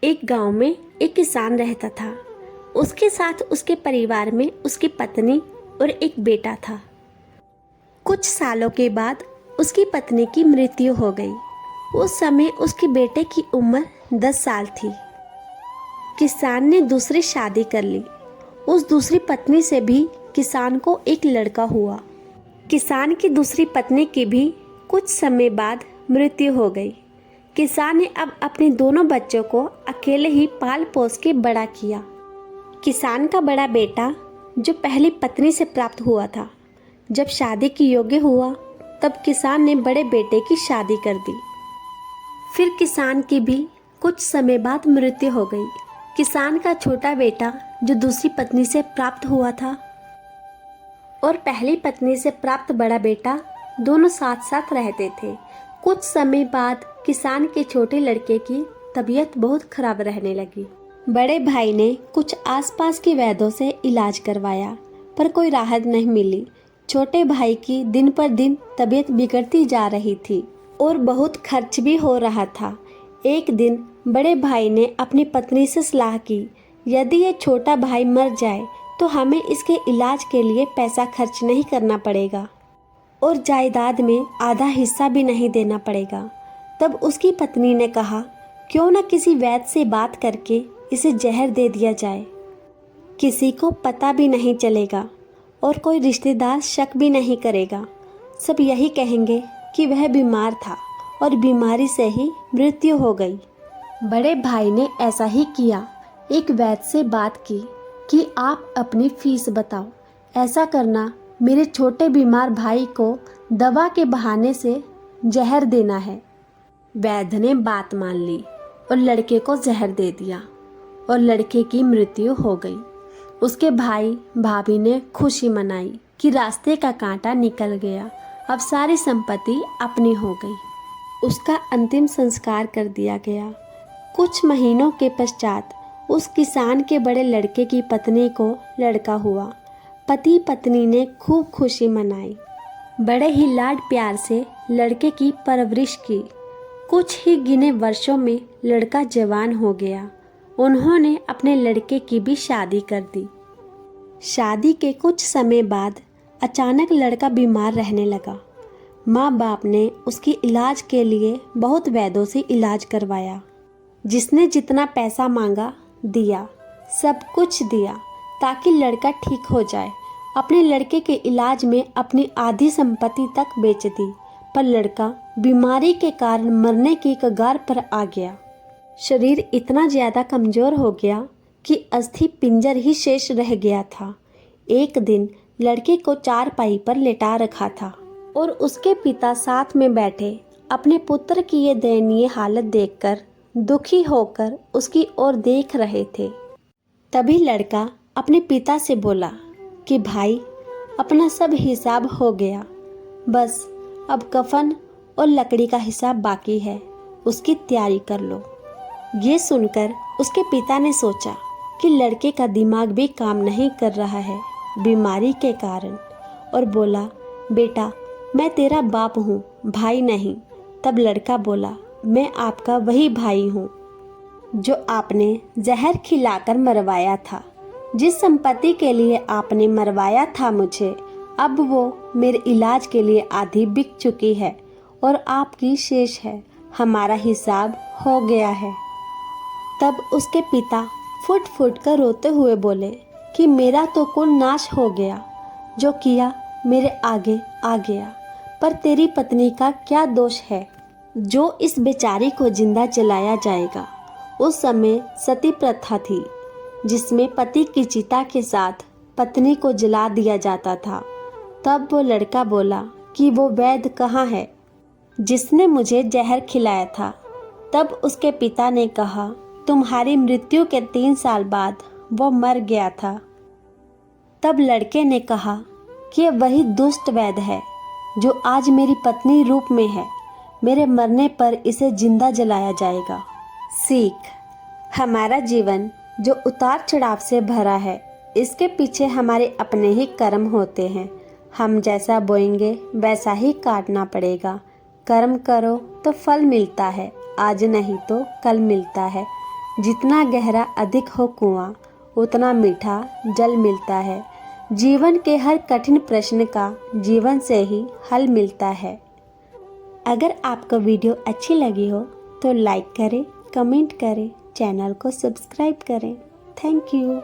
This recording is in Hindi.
एक गांव में एक किसान रहता था। उसके साथ उसके परिवार में उसकी पत्नी और एक बेटा था। कुछ सालों के बाद उसकी पत्नी की मृत्यु हो गई। उस समय उसके बेटे की उम्र 10 साल थी। किसान ने दूसरी शादी कर ली। उस दूसरी पत्नी से भी किसान को एक लड़का हुआ। किसान की दूसरी पत्नी की भी कुछ समय बाद मृत्यु हो गई। किसान ने अब अपने दोनों बच्चों को अकेले ही पाल पोस के बड़ा किया। किसान का बड़ा बेटा जो पहली पत्नी से प्राप्त हुआ था, जब शादी के योग्य हुआ तब किसान ने बड़े बेटे की शादी कर दी। फिर किसान की भी कुछ समय बाद मृत्यु हो गई। किसान का छोटा बेटा जो दूसरी पत्नी से प्राप्त हुआ था और पहली पत्नी से प्राप्त बड़ा बेटा दोनों साथ साथ रहते थे। कुछ समय बाद किसान के छोटे लड़के की तबीयत बहुत खराब रहने लगी। बड़े भाई ने कुछ आसपास के वैद्यों से इलाज करवाया पर कोई राहत नहीं मिली। छोटे भाई की दिन पर दिन तबीयत बिगड़ती जा रही थी और बहुत खर्च भी हो रहा था। एक दिन बड़े भाई ने अपनी पत्नी से सलाह की, यदि ये छोटा भाई मर जाए तो हमें इसके इलाज के लिए पैसा खर्च नहीं करना पड़ेगा और जायदाद में आधा हिस्सा भी नहीं देना पड़ेगा। तब उसकी पत्नी ने कहा, क्यों न किसी वैद्य से बात करके इसे जहर दे दिया जाए। किसी को पता भी नहीं चलेगा और कोई रिश्तेदार शक भी नहीं करेगा। सब यही कहेंगे कि वह बीमार था और बीमारी से ही मृत्यु हो गई। बड़े भाई ने ऐसा ही किया। एक वैद्य से बात की कि आप अपनी फीस बताओ। ऐसा करना, मेरे छोटे बीमार भाई को दवा के बहाने से जहर देना है। वैद्य ने बात मान ली और लड़के को जहर दे दिया और लड़के की मृत्यु हो गई। उसके भाई भाभी ने खुशी मनाई कि रास्ते का कांटा निकल गया, अब सारी संपत्ति अपनी हो गई। उसका अंतिम संस्कार कर दिया गया। कुछ महीनों के पश्चात उस किसान के बड़े लड़के की पत्नी को लड़का हुआ। पति पत्नी ने खूब खुशी मनाई। बड़े ही लाड प्यार से लड़के की परवरिश की। कुछ ही गिने वर्षों में लड़का जवान हो गया। उन्होंने अपने लड़के की भी शादी कर दी। शादी के कुछ समय बाद अचानक लड़का बीमार रहने लगा। माँ बाप ने उसकी इलाज के लिए बहुत वैद्यों से इलाज करवाया। जिसने जितना पैसा मांगा दिया, सब कुछ दिया ताकि लड़का ठीक हो जाए। अपने लड़के के इलाज में अपनी आधी संपत्ति तक बेच दी, पर लड़का बीमारी के कारण मरने की कगार पर आ गया। शरीर इतना ज़्यादा कमज़ोर हो गया कि अस्थि पिंजर ही शेष रह गया था। एक दिन लड़के को चारपाई पर लेटा रखा था और उसके पिता साथ में बैठे अपने पुत्र की ये दयनीय हालत देखकर दुखी होकर उसकी ओर देख रहे थे। तभी लड़का अपने पिता से बोला कि भाई, अपना सब हिसाब हो गया, बस अब कफन और लकड़ी का हिसाब बाकी है, उसकी तैयारी कर लो। ये सुनकर उसके पिता ने सोचा कि लड़के का दिमाग भी काम नहीं कर रहा है बीमारी के कारण, और बोला, बेटा मैं तेरा बाप हूँ, भाई नहीं। तब लड़का बोला, मैं आपका वही भाई हूँ जो आपने जहर खिलाकर मरवाया था। जिस संपत्ति के लिए आपने मरवाया था मुझे, अब वो मेरे इलाज के लिए आधी बिक चुकी है और आपकी शेष है। हमारा हिसाब हो गया है। तब उसके पिता फुट फुट कर रोते हुए बोले कि मेरा तो कुल नाश हो गया, जो किया मेरे आगे आ गया, पर तेरी पत्नी का क्या दोष है जो इस बेचारी को जिंदा जलाया जाएगा। उस समय सती प्रथा थी जिसमें पति की चिता के साथ पत्नी को जला दिया जाता था। तब वो लड़का बोला कि वो वैद्य कहाँ है जिसने मुझे जहर खिलाया था। तब उसके पिता ने कहा, तुम्हारी मृत्यु के 3 साल बाद वो मर गया था। तब लड़के ने कहा कि वही दुष्ट वैद्य है जो आज मेरी पत्नी रूप में है। मेरे मरने पर इसे जिंदा जलाया जाएगा। सीख, हमारा जीवन जो उतार चढ़ाव से भरा है, इसके पीछे हमारे अपने ही कर्म होते हैं। हम जैसा बोएंगे वैसा ही काटना पड़ेगा। कर्म करो तो फल मिलता है, आज नहीं तो कल मिलता है। जितना गहरा अधिक हो कुआं, उतना मीठा जल मिलता है। जीवन के हर कठिन प्रश्न का जीवन से ही हल मिलता है। अगर आपको वीडियो अच्छी लगी हो तो लाइक करें, कमेंट करें, चैनल को सब्सक्राइब करें। Thank you.